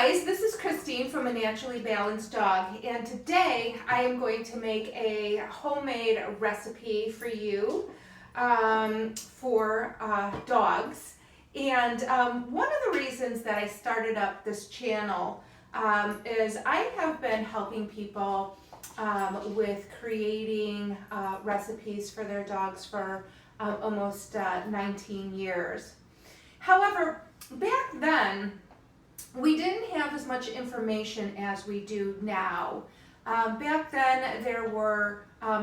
guys, this is Christine from A Naturally Balanced Dog, and today I am going to make a homemade recipe for you for dogs. And one of the reasons that I started up this channel is I have been helping people with creating recipes for their dogs for almost 19 years. However, back then, we didn't have as much information as we do now. Back then, there were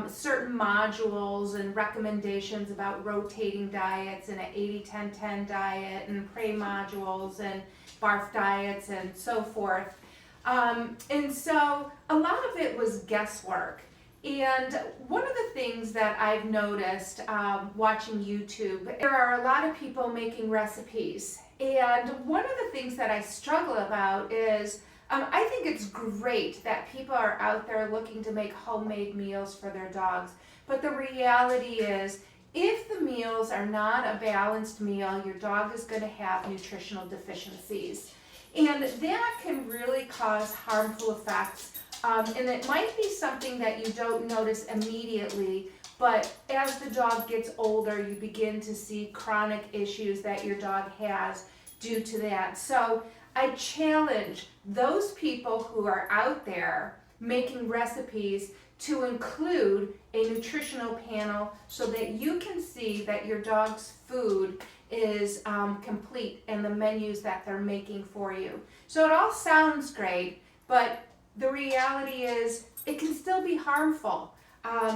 certain modules and recommendations about rotating diets and an 80-10-10 diet and prey modules and barf diets and so forth. And so a lot of it was guesswork. And one of the things that I've noticed watching YouTube, there are a lot of people making recipes. And one of the things that I struggle about is I think it's great that people are out there looking to make homemade meals for their dogs. But the reality is, if the meals are not a balanced meal, your dog is going to have nutritional deficiencies. And that can really cause harmful effects. And it might be something that you don't notice immediately, but as the dog gets older, you begin to see chronic issues that your dog has due to that. So I challenge those people who are out there making recipes to include a nutritional panel so that you can see that your dog's food is complete in the menus that they're making for you. So it all sounds great, but the reality is it can still be harmful.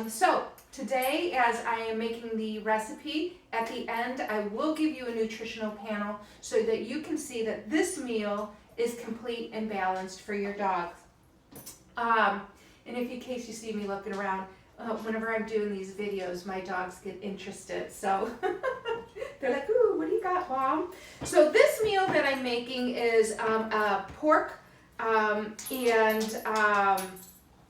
So today, as I am making the recipe, at the end I will give you a nutritional panel so that you can see that this meal is complete and balanced for your dog. And if in case you see me looking around, whenever I'm doing these videos, my dogs get interested. So they're like, ooh, what do you got, Mom? So this meal that I'm making is pork, and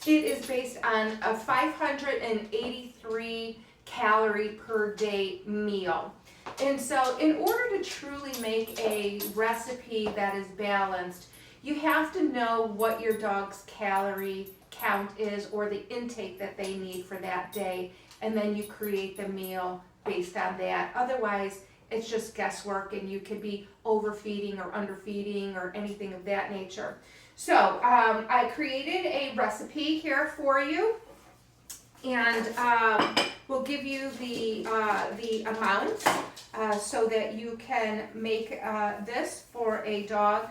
it is based on a 583 calorie per day meal. And so in order to truly make a recipe that is balanced, you have to know what your dog's calorie count is or the intake that they need for that day, and then you create the meal based on that. Otherwise, it's just guesswork and you could be overfeeding or underfeeding or anything of that nature. So I created a recipe here for you, and we'll give you the amounts so that you can make this for a dog.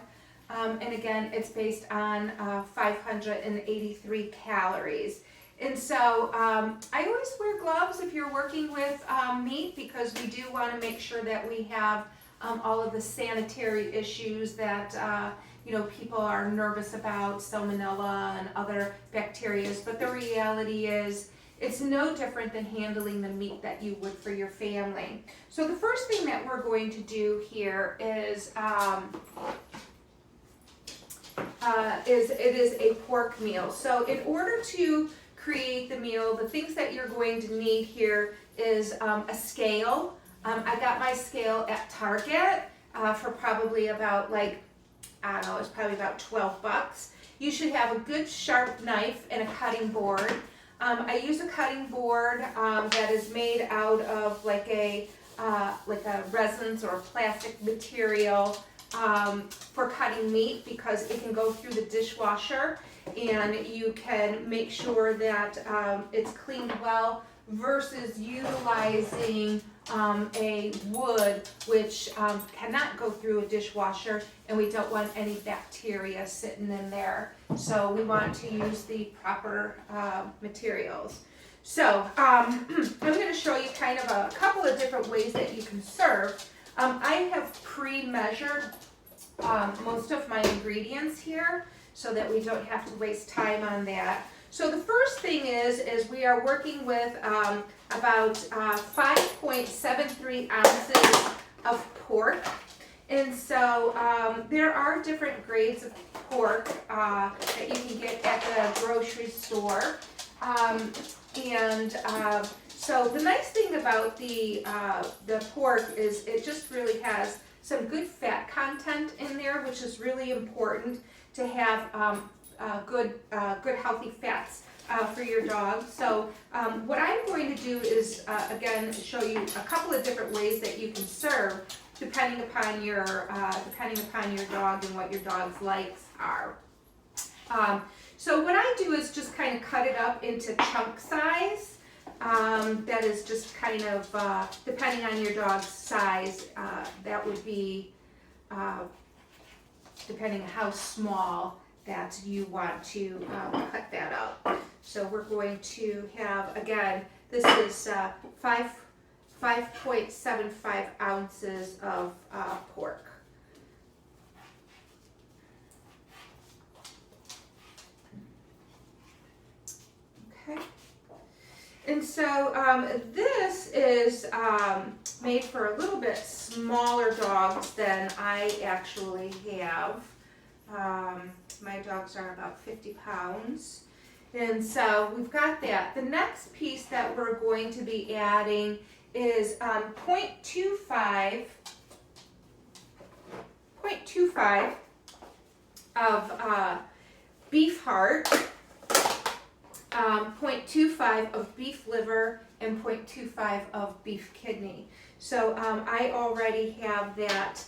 And again, it's based on 583 calories. And so I always wear gloves if you're working with meat, because we do want to make sure that we have all of the sanitary issues that people are nervous about, salmonella and other bacteria. But the reality is, it's no different than handling the meat that you would for your family. So the first thing that we're going to do here is it is a pork meal. So in order to create the meal, the things that you're going to need here is a scale. I got my scale at Target for probably about it's probably about 12 bucks. You should have a good sharp knife and a cutting board. I use a cutting board that is made out of like a resins or plastic material for cutting meat, because it can go through the dishwasher and you can make sure that it's cleaned well, versus utilizing a wood which cannot go through a dishwasher, and we don't want any bacteria sitting in there. So we want to use the proper materials. So I'm going to show you kind of a couple of different ways that you can serve. I have pre-measured most of my ingredients here so that we don't have to waste time on that. So the first thing is we are working with about 5.73 ounces of pork. And so there are different grades of pork that you can get at the grocery store. So the nice thing about the pork is it just really has some good fat content in there, which is really important to have good healthy fats for your dog. So what I'm going to do is again show you a couple of different ways that you can serve depending upon your dog and what your dog's likes are. So what I do is just kind of cut it up into chunk size. That is just kind of depending on your dog's size. That would be depending on how small that you want to cut that up. So we're going to have, again, this is 5.75 ounces of pork. Okay. And so this is made for a little bit smaller dogs than I actually have. My dogs are about 50 pounds. And so we've got that. The next piece that we're going to be adding is 0.25 of beef heart, 0.25 of beef liver, and 0.25 of beef kidney. So I already have that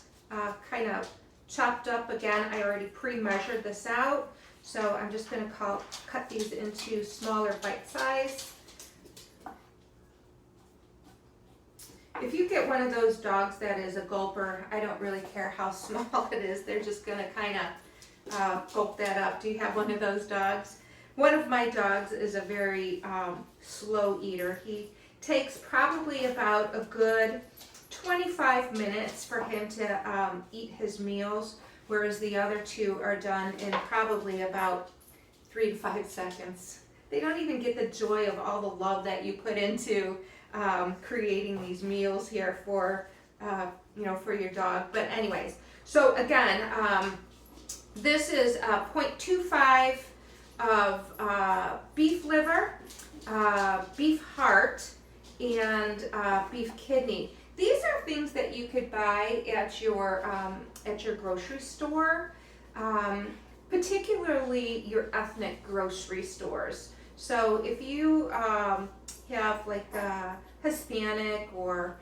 kind of chopped up. Again, I already pre-measured this out. So I'm just going to cut these into smaller bite size. If you get one of those dogs that is a gulper, I don't really care how small it is. They're just going to kind of gulp that up. Do you have one of those dogs? One of my dogs is a very slow eater. He takes probably about a good 25 minutes for him to eat his meals, whereas the other two are done in probably about 3 to 5 seconds. They don't even get the joy of all the love that you put into creating these meals here for for your dog. But anyways, so again, this is 0.25 of beef liver, beef heart, and beef kidney. These are things that you could buy at your grocery store, particularly your ethnic grocery stores. So if you have like a Hispanic or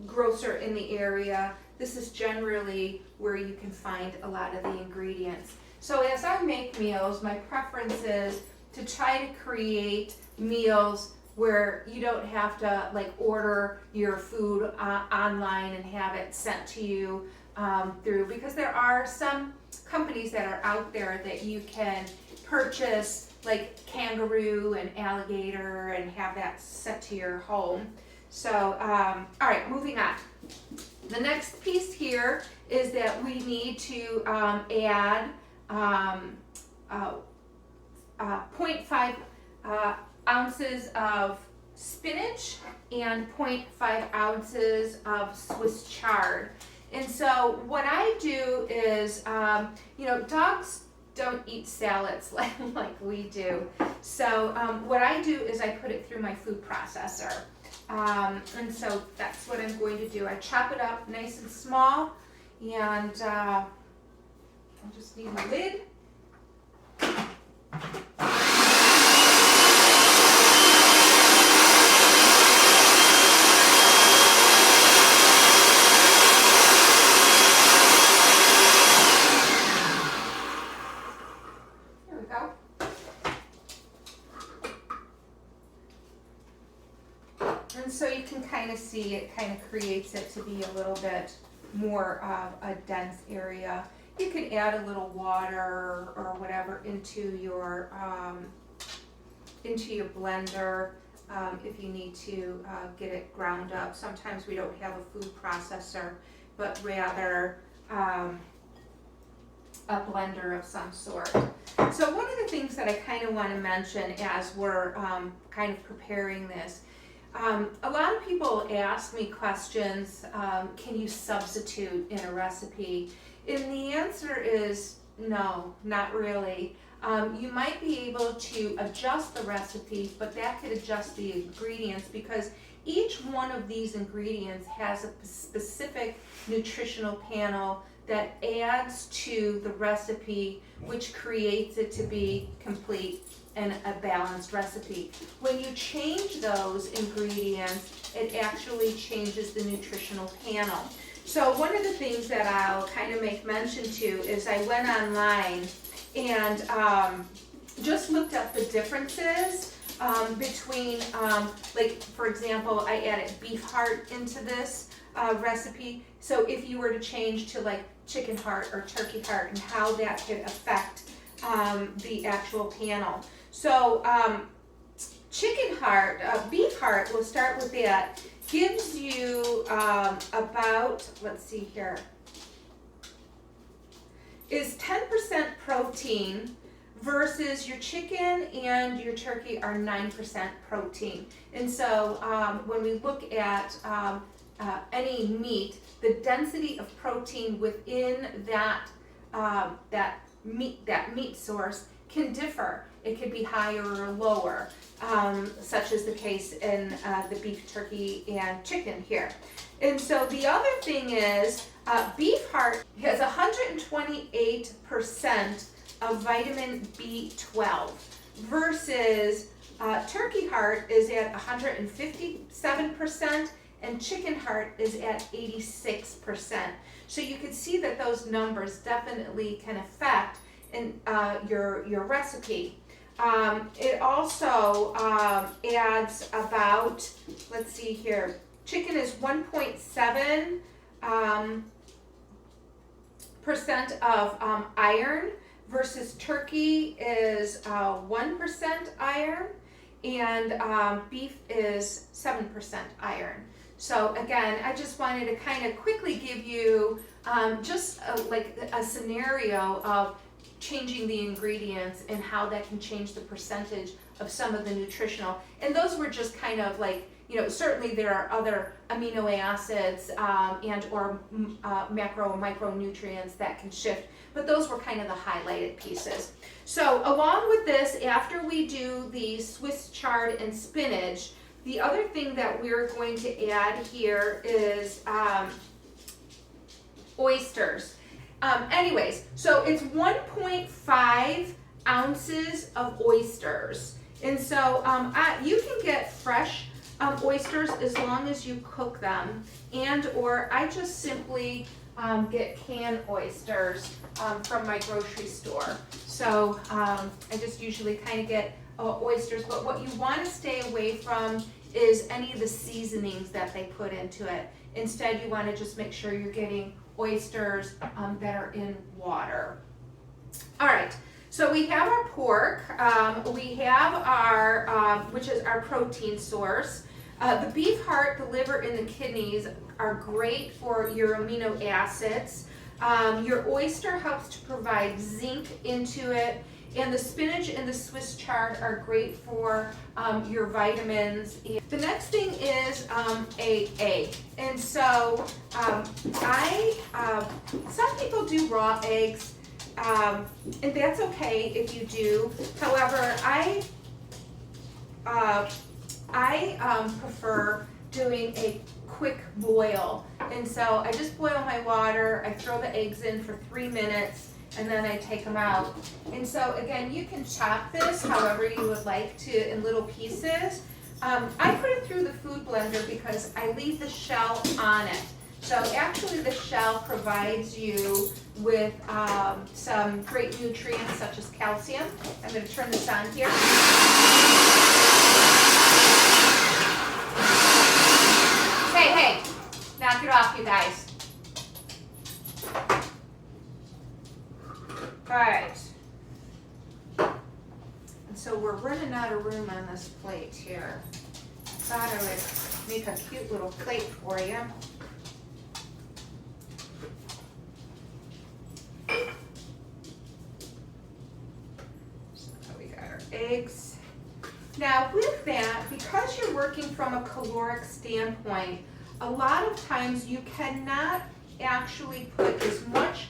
grocer in the area, this is generally where you can find a lot of the ingredients. So as I make meals, my preference is to try to create meals where you don't have to like order your food online and have it sent to you through, because there are some companies that are out there that you can purchase, like kangaroo and alligator, and have that sent to your home. So, all right, moving on. The next piece here is that we need to add 0.5 ounces of spinach and 0.5 ounces of Swiss chard. And so what I do is, dogs don't eat salads like we do. So what I do is I put it through my food processor. And so that's what I'm going to do. I chop it up nice and small, and I just need a lid. And so you can kind of see it kind of creates it to be a little bit more of a dense area. You can add a little water or whatever into your blender if you need to get it ground up. Sometimes we don't have a food processor, but rather a blender of some sort. So one of the things that I kind of want to mention as we're kind of preparing this, a lot of people ask me questions, can you substitute in a recipe? And the answer is no, not really. You might be able to adjust the recipe, but that could adjust the ingredients, because each one of these ingredients has a specific nutritional panel that adds to the recipe, which creates it to be complete and a balanced recipe. When you change those ingredients, it actually changes the nutritional panel. So one of the things that I'll kind of make mention to is I went online and just looked up the differences between, like for example, I added beef heart into this recipe. So if you were to change to like chicken heart or turkey heart and how that could affect the actual panel. So chicken heart, beef heart, we'll start with that, gives you about, let's see here, is 10% protein versus your chicken and your turkey are 9% protein. And so when we look at any meat, the density of protein within that meat source can differ. It could be higher or lower, such as the case in the beef, turkey, and chicken here. And so the other thing is beef heart has 128% of vitamin B12 versus turkey heart is at 157% and chicken heart is at 86%. So you can see that those numbers definitely can affect in your recipe. It also adds about, let's see here, chicken is 1.7% of iron versus turkey is 1% iron, and beef is 7% iron. So again, I just wanted to kind of quickly give you just like a scenario of changing the ingredients and how that can change the percentage of some of the nutritional. And those were just kind of like, you know, certainly there are other amino acids and or macro and micronutrients that can shift, but those were kind of the highlighted pieces. So along with this, after we do the Swiss chard and spinach, the other thing that we're going to add here is oysters. Anyways, so it's 1.5 ounces of oysters. And so you can get fresh oysters as long as you cook them, and or I just simply get canned oysters from my grocery store. So I just usually kind of get oysters, but what you want to stay away from is any of the seasonings that they put into it. Instead, you want to just make sure you're getting oysters that are in water. All right, so we have our pork, we have our, which is our protein source. The beef heart, the liver, and the kidneys are great for your amino acids. Your oyster helps to provide zinc into it, and the spinach and the Swiss chard are great for your vitamins. The next thing is an egg. And so some people do raw eggs, and that's okay if you do. However, I prefer doing a quick boil. And so I just boil my water, I throw the eggs in for 3 minutes, and then I take them out. And so again, you can chop this however you would like to in little pieces. I put it through the food blender because I leave the shell on it. So actually the shell provides you with some great nutrients such as calcium. I'm going to turn this on here. Hey, knock it off, you guys. All right. And so we're running out of room on this plate here. Thought I would make a cute little plate for you. So we got our eggs. Now with that, because you're working from a caloric standpoint, a lot of times you cannot actually put as much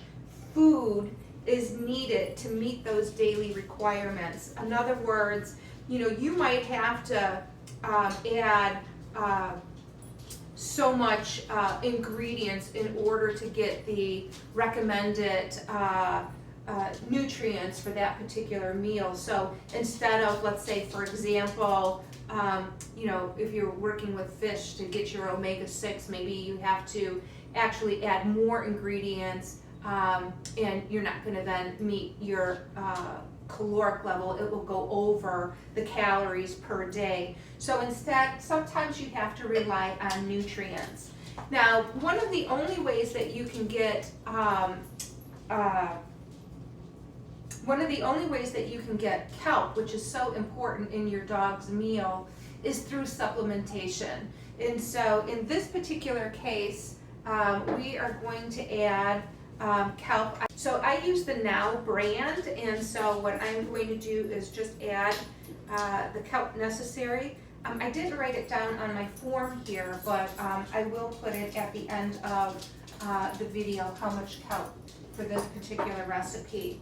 food is needed to meet those daily requirements. In other words, you know, you might have to add so much ingredients in order to get the recommended nutrients for that particular meal. So instead of, let's say, for example, you know, if you're working with fish to get your omega-6, maybe you have to actually add more ingredients, and you're not going to then meet your caloric level. It will go over the calories per day. So instead, sometimes you have to rely on nutrients. Now, one of the only ways that you can get kelp, which is so important in your dog's meal, is through supplementation. And so in this particular case, we are going to add kelp. So I use the Now brand, and so what I'm going to do is just add the kelp necessary. I didn't write it down on my form here, but I will put it at the end of the video, how much kelp for this particular recipe.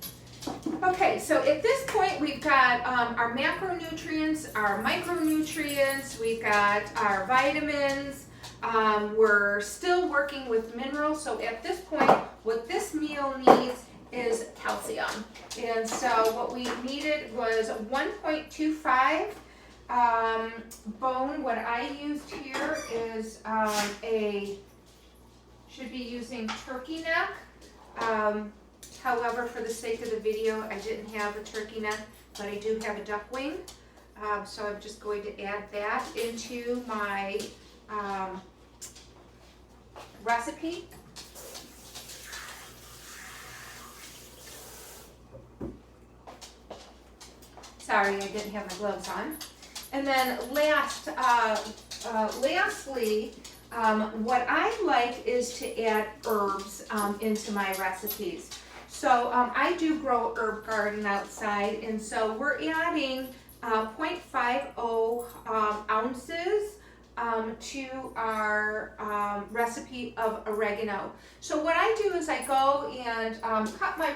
Okay, so at this point we've got our macronutrients, our micronutrients, we've got our vitamins, we're still working with minerals, so at this point what this meal needs is calcium. And so what we needed was 1.25 bone. What I used here is should be using turkey neck. However, for the sake of the video, I didn't have a turkey neck, but I do have a duck wing. So I'm just going to add that into my recipe. Sorry, I didn't have my gloves on. And then lastly, what I like is to add herbs into my recipes. So I do grow herb garden outside, and so we're adding 0.50 ounces to our recipe of oregano. So what I do is I go and cut my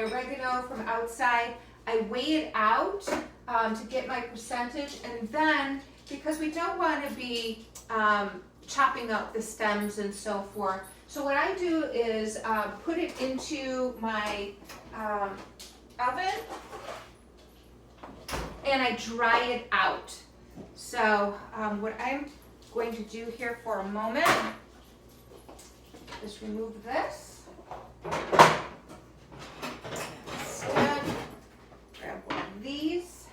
oregano from outside. I weigh it out to get my percentage, and then because we don't want to be chopping up the stems and so forth, so what I do is put it into my oven and I dry it out. So what I'm going to do here for a moment is remove this. Instead, grab one of these.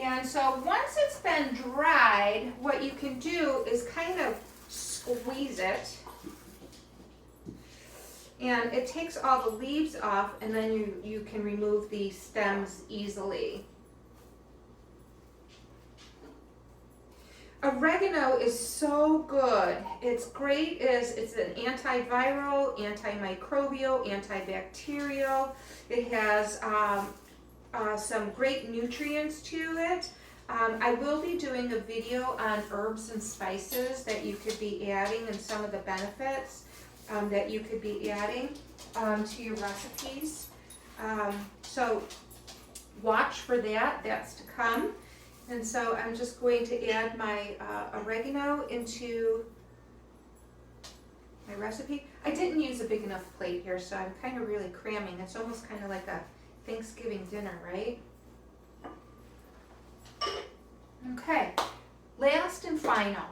And so once it's been dried, what you can do is kind of squeeze it, and it takes all the leaves off, and then you can remove the stems easily. Oregano is so good. It's great. It's an antiviral, antimicrobial, antibacterial. It has some great nutrients to it. I will be doing a video on herbs and spices that you could be adding and some of the benefits that you could be adding to your recipes. So watch for that. That's to come. And so I'm just going to add my oregano into my recipe. I didn't use a big enough plate here, so I'm kind of really cramming. It's almost kind of like a Thanksgiving dinner, right? Okay, last and final.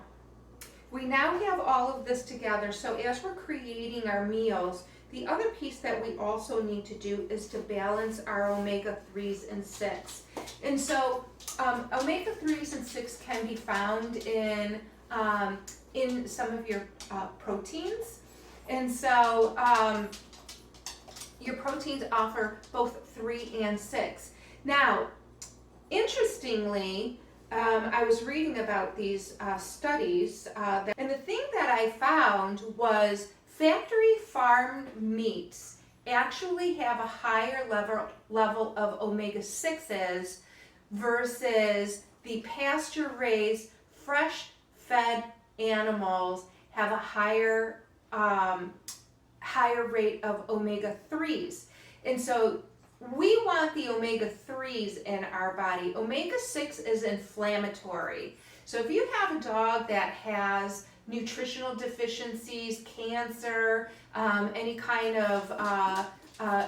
We now have all of this together, so as we're creating our meals, the other piece that we also need to do is to balance our omega-3s and 6. And so omega-3s and 6 can be found in some of your proteins. And so your proteins offer both 3 and 6. Now, interestingly, I was reading about these studies, and the thing that I found was factory farmed meats actually have a higher level of omega-6s versus the pasture-raised, fresh-fed animals have a higher rate of omega-3s. And so we want the omega-3s in our body. Omega-6 is inflammatory. So if you have a dog that has nutritional deficiencies, cancer, any kind of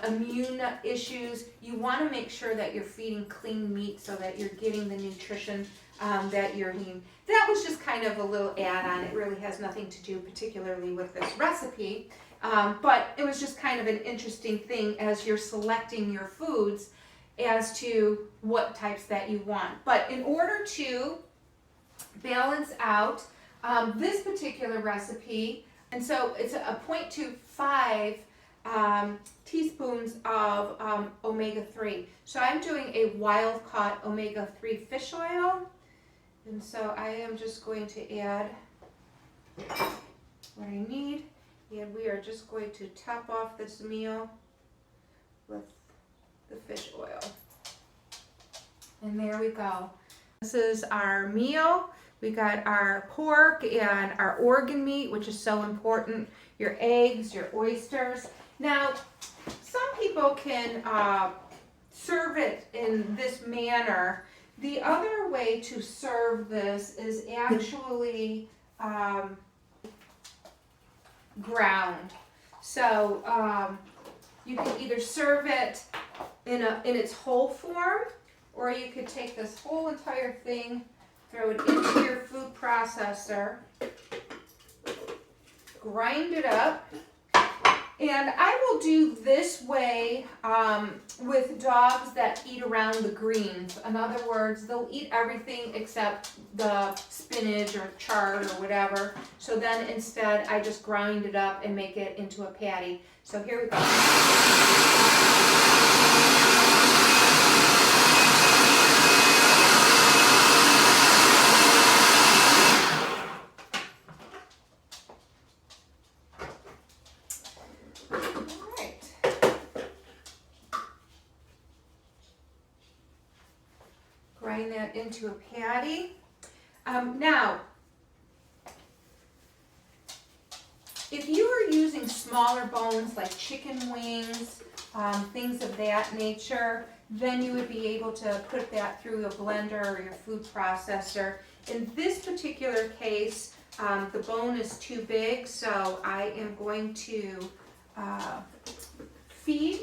immune issues, you want to make sure that you're feeding clean meat so that you're getting the nutrition that you're needing. That was just kind of a little add-on. It really has nothing to do particularly with this recipe, but it was just kind of an interesting thing as you're selecting your foods as to what types that you want. But in order to balance out this particular recipe, and so it's a 0.25 teaspoons of omega-3. So I'm doing a wild-caught omega-3 fish oil, and so I am just going to add what I need, and we are just going to top off this meal with the fish oil. And there we go. This is our meal. We got our pork and our organ meat, which is so important, your eggs, your oysters. Now, some people can serve it in this manner. The other way to serve this is actually ground. So you can either serve it in its whole form, or you could take this whole entire thing, throw it into your food processor, grind it up. And I will do this way with dogs that eat around the greens. In other words, they'll eat everything except the spinach or chard or whatever. So then instead, I just grind it up and make it into a patty. So here we go. Grind that into a patty. Now, if you are using smaller bones like chicken wings, things of that nature, then you would be able to put that through a blender or your food processor. In this particular case, the bone is too big, so I am going to feed.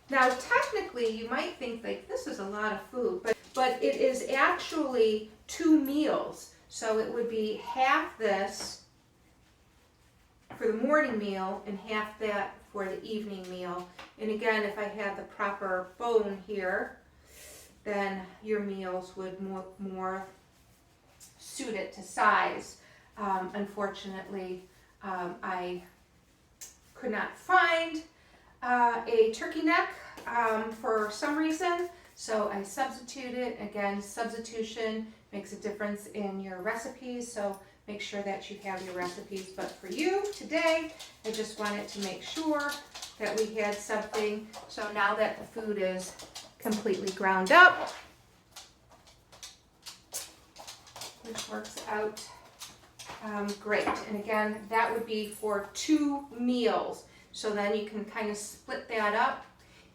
Now, technically, you might think like this is a lot of food, but it is actually 2 meals. So it would be half this for the morning meal and half that for the evening meal. And again, if I had the proper bone here, then your meals would more suit it to size. Unfortunately, I could not find a turkey neck for some reason, so I substituted. Again, substitution makes a difference in your recipes, so make sure that you have your recipes. But for you today, I just wanted to make sure that we had something. So now that the food is completely ground up, which works out great. And again, that would be for 2 meals. So then you can kind of split that up.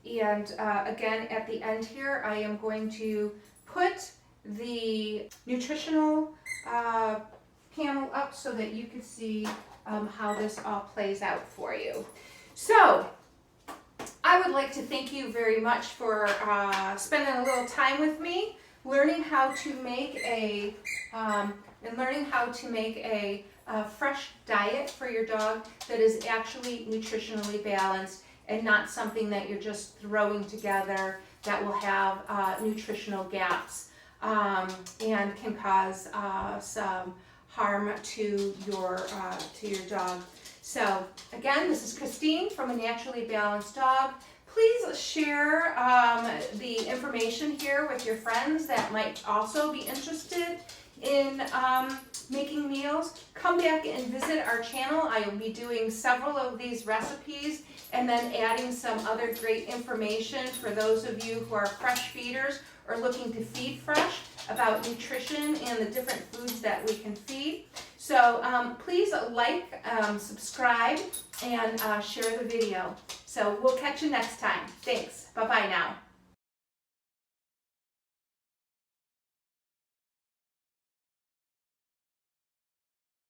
And again, at the end here, I am going to put the nutritional panel up so that you can see how this all plays out for you. So I would like to thank you very much for spending a little time with me, learning how to make a fresh diet for your dog that is actually nutritionally balanced and not something that you're just throwing together that will have nutritional gaps and can cause some harm to your dog. So again, this is Christine from A Naturally Balanced Dog. Please share the information here with your friends that might also be interested in making meals. Come back and visit our channel. I will be doing several of these recipes and then adding some other great information for those of you who are fresh feeders or looking to feed fresh about nutrition and the different foods that we can feed. So please like, subscribe, and share the video. So So we'll catch you next time. Thanks. Bye-bye now.